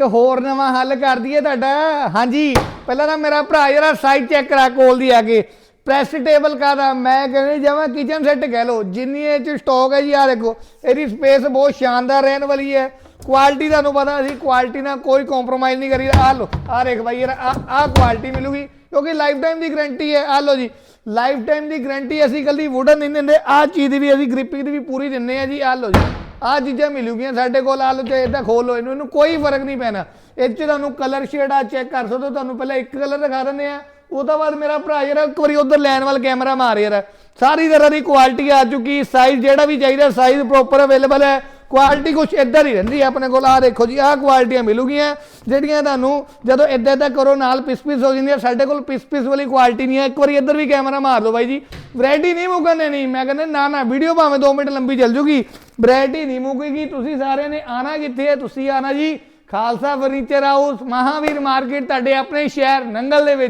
ਇੱਕ ਹੋਰ ਨਵਾਂ ਹੱਲ ਕਰ ਦਈਏ ਤੁਹਾਡਾ। ਹਾਂਜੀ ਪਹਿਲਾਂ ਨਾ ਮੇਰਾ ਭਰਾ ਜਰਾ ਸਾਈਜ਼ ਚੈੱਕ ਕਰਾ ਕੋਲ ਦੀ ਆ ਕੇ। ਪ੍ਰੈਸ ਟੇਬਲ ਕਾਹਦਾ ਮੈਂ ਕਹਿੰਦਾ ਜਿਵੇਂ ਕਿਚਨ ਸੈੱਟ ਕਹਿ ਲਓ ਜਿੰਨੀ ਇਹ 'ਚ ਸਟਾਕ ਹੈ ਜੀ। ਆਹ ਦੇਖੋ ਇਹਦੀ ਸਪੇਸ ਬਹੁਤ ਸ਼ਾਨਦਾਰ ਰਹਿਣ ਵਾਲੀ ਹੈ। ਕੁਆਲਿਟੀ ਤੁਹਾਨੂੰ ਪਤਾ ਅਸੀਂ ਕੁਆਲਿਟੀ ਨਾਲ ਕੋਈ ਕੰਪਰੋਮਾਈਜ਼ ਨਹੀਂ ਕਰੀ। ਆਹ ਲਓ ਆਹ ਦੇਖ ਬਾਈ ਯਾਰ ਆਹ ਕੁਆਲਿਟੀ ਮਿਲੂਗੀ ਕਿਉਂਕਿ ਲਾਈਫ ਟਾਈਮ ਦੀ ਗਰੰਟੀ ਹੈ। ਆਹ ਲਓ ਜੀ ਲਾਈਫ ਟਾਈਮ ਦੀ ਗਰੰਟੀ। ਅਸੀਂ ਇਕੱਲੀ ਵੁਡਨ ਨਹੀਂ ਦਿੰਦੇ, ਆਹ ਚੀਜ਼ ਦੀ ਵੀ ਅਸੀਂ ਗ੍ਰਿਪਿੰਗ ਦੀ ਵੀ ਪੂਰੀ ਦਿੰਦੇ ਹਾਂ ਜੀ। ਆਹ ਲਓ ਜੀ ਆਹ ਚੀਜ਼ਾਂ ਮਿਲੂਗੀਆਂ ਸਾਡੇ ਕੋਲ। ਆਹ ਲਓ ਤੇ ਇੱਦਾਂ ਖੋਲ ਲਓ ਇਹਨੂੰ ਕੋਈ ਫਰਕ ਨਹੀਂ ਪੈਣਾ। ਇਹ 'ਚ ਤੁਹਾਨੂੰ ਕਲਰ ਸ਼ੇਡ ਆ ਚੈੱਕ ਕਰ ਸਕਦੇ ਹੋ। ਤੁਹਾਨੂੰ ਪਹਿਲਾਂ ਇੱਕ ਕਲਰ ਦਿਖਾ ਦਿੰਦੇ ਆ, ਉਹ ਤੋਂ ਬਾਅਦ ਮੇਰਾ ਭਰਾ ਯਾਰ ਇੱਕ ਵਾਰੀ ਉਧਰ ਲੈਣ ਵਾਲਾ ਕੈਮਰਾ ਮਾਰ ਯਾਰ। ਸਾਰੀ ਤਰ੍ਹਾਂ ਦੀ ਕੁਆਲਿਟੀ ਆ ਚੁੱਕੀ। ਸਾਈਜ਼ ਜਿਹੜਾ ਵੀ ਚਾਹੀਦਾ ਸਾਈਜ਼ ਪ੍ਰੋਪਰ ਅਵੇਲੇਬਲ ਹੈ। ਕੁਆਲਿਟੀ ਕੁਛ ਇੱਧਰ ਹੀ ਰਹਿੰਦੀ ਹੈ ਆਪਣੇ ਕੋਲ। ਆਹ ਦੇਖੋ ਜੀ ਆਹ ਕੁਆਲਿਟੀਆਂ ਮਿਲੂਗੀਆਂ ਜਿਹੜੀਆਂ ਤੁਹਾਨੂੰ ਜਦੋਂ ਇੱਦਾਂ ਇੱਦਾਂ ਕਰੋ ਨਾਲ ਪਿਸ ਪਿਸ ਹੋ ਜਾਂਦੀਆਂ। ਸਾਡੇ ਕੋਲ ਪਿਸ ਪਿਸ ਵਾਲੀ ਕੁਆਲਿਟੀ ਨਹੀਂ ਹੈ। ਇੱਕ ਵਾਰੀ ਇੱਧਰ ਵੀ ਕੈਮਰਾ ਮਾਰ ਲਓ ਬਾਈ ਜੀ। ਵੈਰਾਈਟੀ ਨਹੀਂ ਮੁੱਕਣ ਦੇਣੀ। ਮੈਂ ਕਹਿੰਦਾ ਨਾ ਵੀਡੀਓ ਭਾਵੇਂ 2 ਮਿੰਟ ਲੰਬੀ ਚੱਲ ਜੂਗੀ, ਵੈਰਾਈਟੀ ਨਹੀਂ ਮੁੱਕੇਗੀ। ਤੁਸੀਂ ਸਾਰਿਆਂ ਨੇ ਆਣਾ ਕਿੱਥੇ ਹੈ? ਤੁਸੀਂ ਆਣਾ ਜੀ Khalsa furniture house, Mahavir market, ਤੁਹਾਡੇ ਆਪਣੇ ਸ਼ਹਿਰ ਨੰਗਲ ਦੇ ਵਿੱਚ।